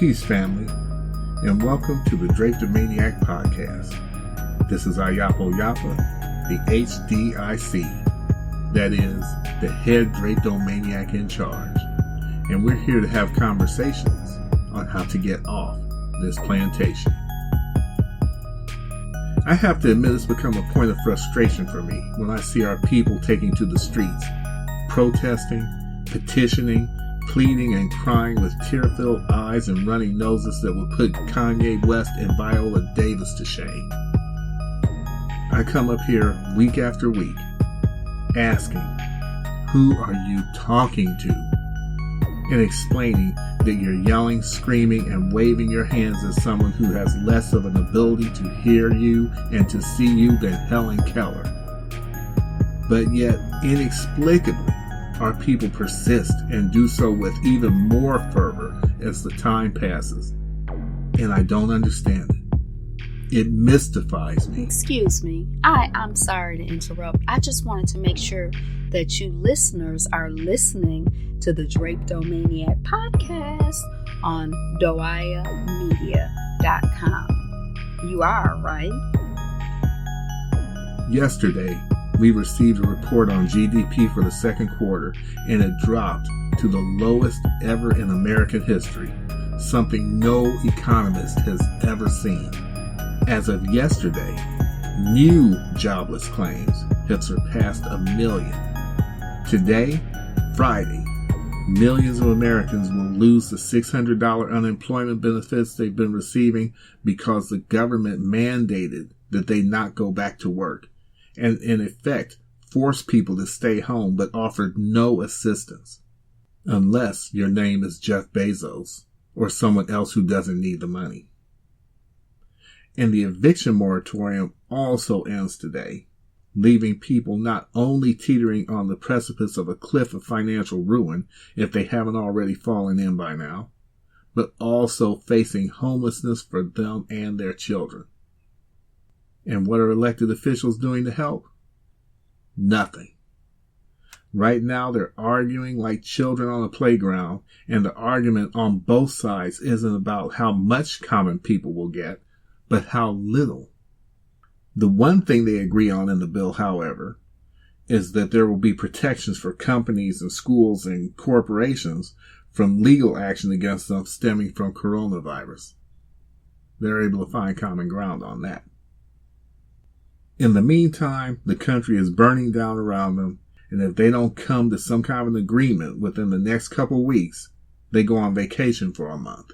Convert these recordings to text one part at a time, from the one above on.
Peace, family, and welcome to the Drapetomaniac Podcast. This is Ayapo Yapa, the HDIC, that is, the head Drapetomaniac in charge, and we're here to have conversations on how to get off this plantation. I have to admit it's become a point of frustration for me when I see our people taking to the streets, protesting, petitioning, pleading and crying with tear-filled eyes and running noses that would put Kanye West and Viola Davis to shame. I come up here week after week asking, who are you talking to? And explaining that you're yelling, screaming, and waving your hands at someone who has less of an ability to hear you and to see you than Helen Keller. But yet, inexplicably, our people persist and do so with even more fervor as the time passes. And I don't understand it. It mystifies me. Excuse me. I'm sorry to interrupt. I just wanted to make sure that you listeners are listening to the Drapetomaniac Podcast on doayamedia.com. You are, right? Yesterday, we received a report on GDP for the second quarter, and it dropped to the lowest ever in American history, something no economist has ever seen. As of yesterday, new jobless claims have surpassed 1 million. Today, Friday, millions of Americans will lose the $600 unemployment benefits they've been receiving because the government mandated that they not go back to work, and in effect forced people to stay home but offered no assistance, unless your name is Jeff Bezos or someone else who doesn't need the money. And the eviction moratorium also ends today, leaving people not only teetering on the precipice of a cliff of financial ruin if they haven't already fallen in by now, but also facing homelessness for them and their children. And what are elected officials doing to help? Nothing. Right now, they're arguing like children on a playground, and the argument on both sides isn't about how much common people will get, but how little. The one thing they agree on in the bill, however, is that there will be protections for companies and schools and corporations from legal action against them stemming from coronavirus. They're able to find common ground on that. In the meantime, the country is burning down around them, and if they don't come to some kind of an agreement within the next couple weeks, they go on vacation for a month.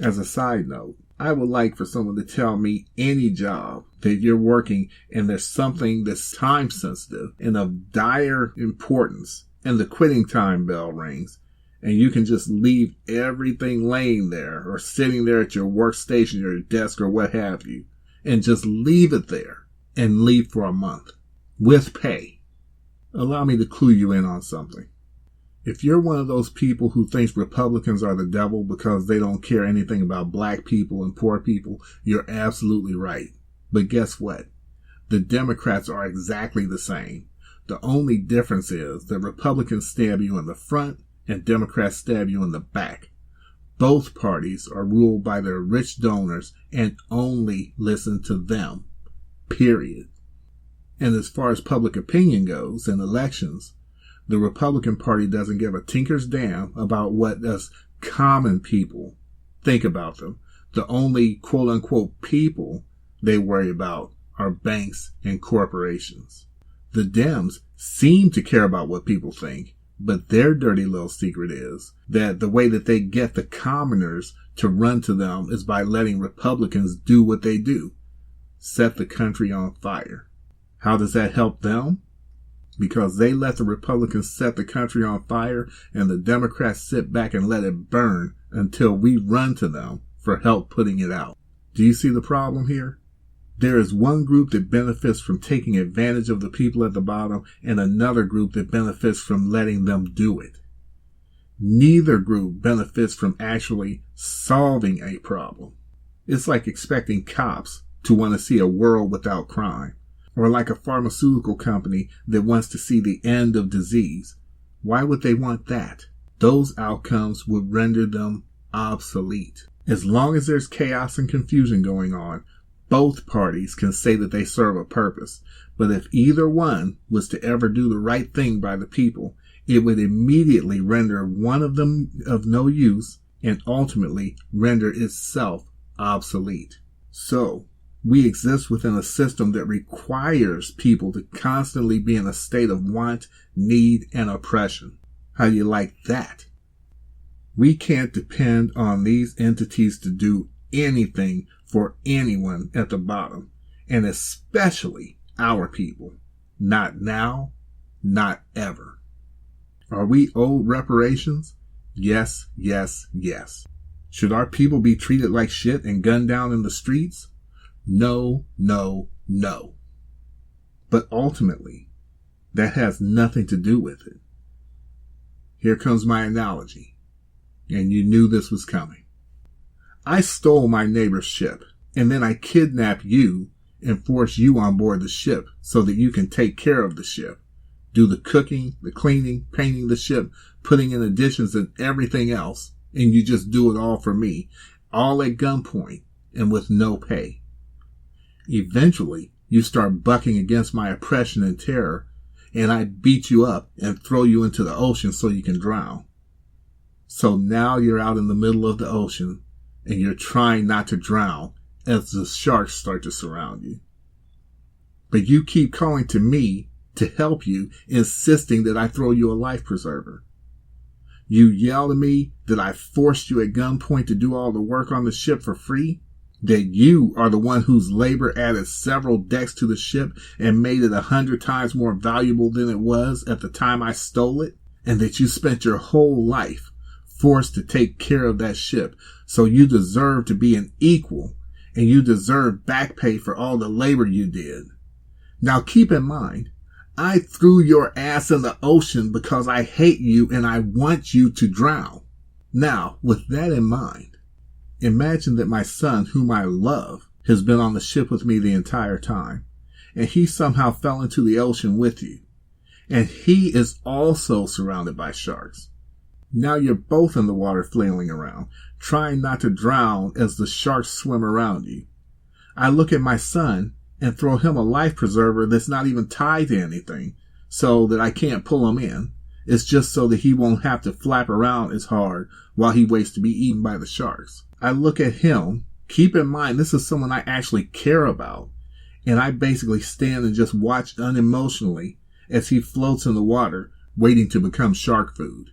As a side note, I would like for someone to tell me any job that you're working and there's something that's time sensitive and of dire importance, and the quitting time bell rings, and you can just leave everything laying there or sitting there at your workstation, your desk, or what have you, and just leave it there. And leave for a month with pay. Allow me to clue you in on something. If you're one of those people who thinks Republicans are the devil because they don't care anything about black people and poor people, you're absolutely right. But guess what? The Democrats are exactly the same. The only difference is that Republicans stab you in the front and Democrats stab you in the back. Both parties are ruled by their rich donors and only listen to them. Period. And as far as public opinion goes in elections, the Republican Party doesn't give a tinker's damn about what us common people think about them. The only quote-unquote people they worry about are banks and corporations. The Dems seem to care about what people think, but their dirty little secret is that the way that they get the commoners to run to them is by letting Republicans do what they do. Set the country on fire. How does that help them? Because they let the Republicans set the country on fire and the Democrats sit back and let it burn until we run to them for help putting it out. Do you see the problem here? There is one group that benefits from taking advantage of the people at the bottom and another group that benefits from letting them do it. Neither group benefits from actually solving a problem. It's like expecting cops to want to see a world without crime, or like a pharmaceutical company that wants to see the end of disease. Why would they want that? Those outcomes would render them obsolete. As long as there's chaos and confusion going on, both parties can say that they serve a purpose. But if either one was to ever do the right thing by the people, it would immediately render one of them of no use and ultimately render itself obsolete. So, we exist within a system that requires people to constantly be in a state of want, need, and oppression. How do you like that? We can't depend on these entities to do anything for anyone at the bottom, and especially our people. Not now, not ever. Are we owed reparations? Yes, yes, yes. Should our people be treated like shit and gunned down in the streets? No, no, no. But ultimately, that has nothing to do with it. Here comes my analogy, and you knew this was coming. I stole my neighbor's ship, and then I kidnap you and force you on board the ship so that you can take care of the ship. Do the cooking, the cleaning, painting the ship, putting in additions and everything else, and you just do it all for me, all at gunpoint and with no pay. Eventually, you start bucking against my oppression and terror, and I beat you up and throw you into the ocean so you can drown. So now you're out in the middle of the ocean, and you're trying not to drown as the sharks start to surround you. But you keep calling to me to help you, insisting that I throw you a life preserver. You yell to me that I forced you at gunpoint to do all the work on the ship for free, that you are the one whose labor added several decks to the ship and made it 100 times more valuable than it was at the time I stole it, and that you spent your whole life forced to take care of that ship, so you deserve to be an equal, and you deserve back pay for all the labor you did. Now keep in mind, I threw your ass in the ocean because I hate you and I want you to drown. Now, with that in mind, imagine that my son, whom I love, has been on the ship with me the entire time, and he somehow fell into the ocean with you, and he is also surrounded by sharks. Now you're both in the water flailing around, trying not to drown as the sharks swim around you. I look at my son and throw him a life preserver that's not even tied to anything, so that I can't pull him in. It's just so that he won't have to flap around as hard while he waits to be eaten by the sharks. I look at him, keep in mind this is someone I actually care about, and I basically stand and just watch unemotionally as he floats in the water, waiting to become shark food.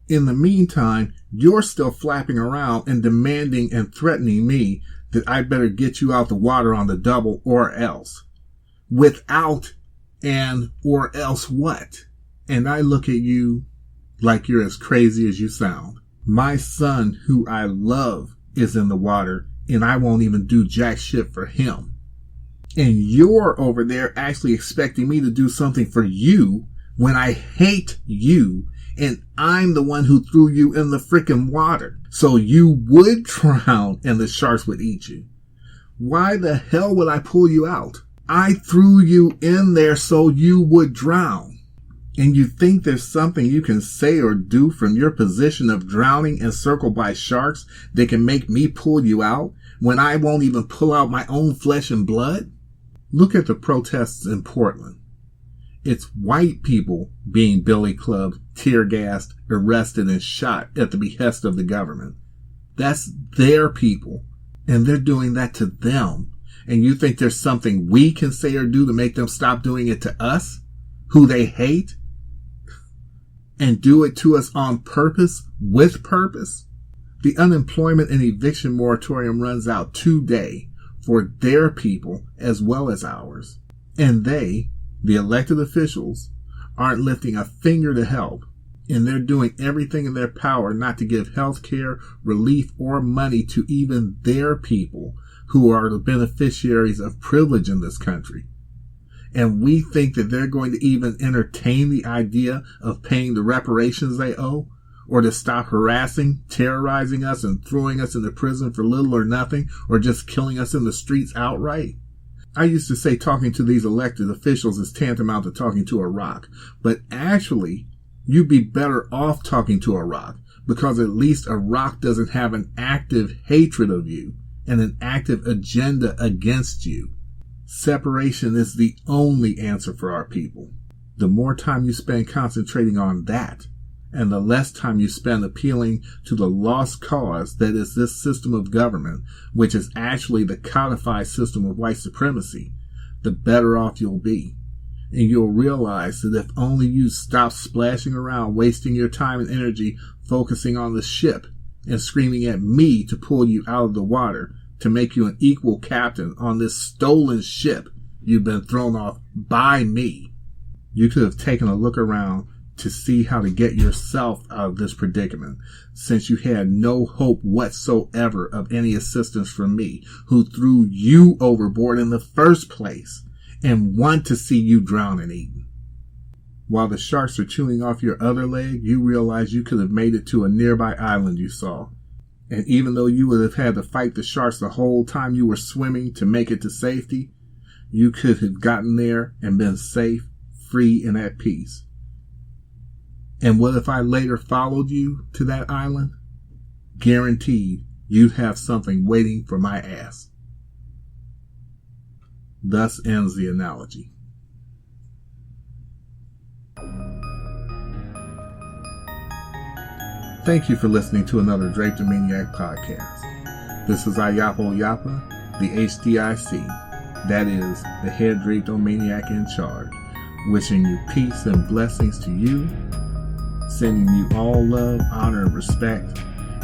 In the meantime, you're still flapping around and demanding and threatening me that I better get you out the water on the double or else. Without and or else what? And I look at you like you're as crazy as you sound. My son, who I love, is in the water, and I won't even do jack shit for him. And you're over there actually expecting me to do something for you when I hate you, and I'm the one who threw you in the frickin' water. So you would drown and the sharks would eat you. Why the hell would I pull you out? I threw you in there so you would drown. And you think there's something you can say or do from your position of drowning encircled by sharks that can make me pull you out when I won't even pull out my own flesh and blood? Look at the protests in Portland. It's white people being billy clubbed, tear gassed, arrested, and shot at the behest of the government. That's their people, and they're doing that to them. And you think there's something we can say or do to make them stop doing it to us, who they hate? And do it to us on purpose, with purpose? The unemployment and eviction moratorium runs out today for their people as well as ours. And they, the elected officials, aren't lifting a finger to help, and they're doing everything in their power not to give health care, relief, or money to even their people who are the beneficiaries of privilege in this country. And we think that they're going to even entertain the idea of paying the reparations they owe, or to stop harassing, terrorizing us, and throwing us into prison for little or nothing, or just killing us in the streets outright. I used to say talking to these elected officials is tantamount to talking to a rock, but actually, you'd be better off talking to a rock, because at least a rock doesn't have an active hatred of you and an active agenda against you. Separation is the only answer for our people. The more time you spend concentrating on that, and the less time you spend appealing to the lost cause that is this system of government, which is actually the codified system of white supremacy, the better off you'll be. And you'll realize that if only you stop splashing around, wasting your time and energy focusing on the ship and screaming at me to pull you out of the water, to make you an equal captain on this stolen ship you've been thrown off by me, you could have taken a look around to see how to get yourself out of this predicament, since you had no hope whatsoever of any assistance from me, who threw you overboard in the first place and want to see you drown and eaten. While the sharks are chewing off your other leg, you realize you could have made it to a nearby island you saw. And even though you would have had to fight the sharks the whole time you were swimming to make it to safety, you could have gotten there and been safe, free, and at peace. And what if I later followed you to that island? Guaranteed you'd have something waiting for my ass. Thus ends the analogy. Thank you for listening to another Drapetomaniac podcast. This is Ayapo Yapa, the HDIC, that is, the head Drapetomaniac in charge, wishing you peace and blessings to you, sending you all love, honor, and respect,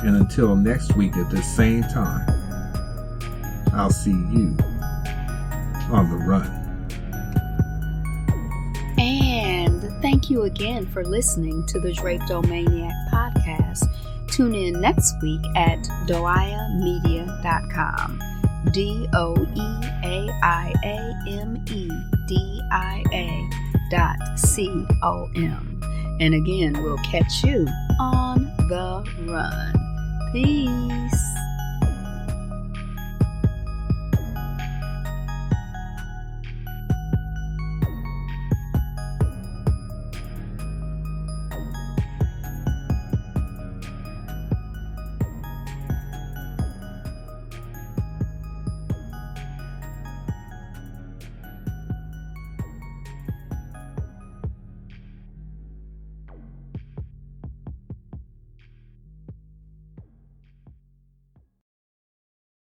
and until next week at this same time, I'll see you on the run. And thank you again for listening to the Drapetomaniac podcast. Tune in next week at doiamedia.com. DOIAMEDIA.com. And again, we'll catch you on the run. Peace.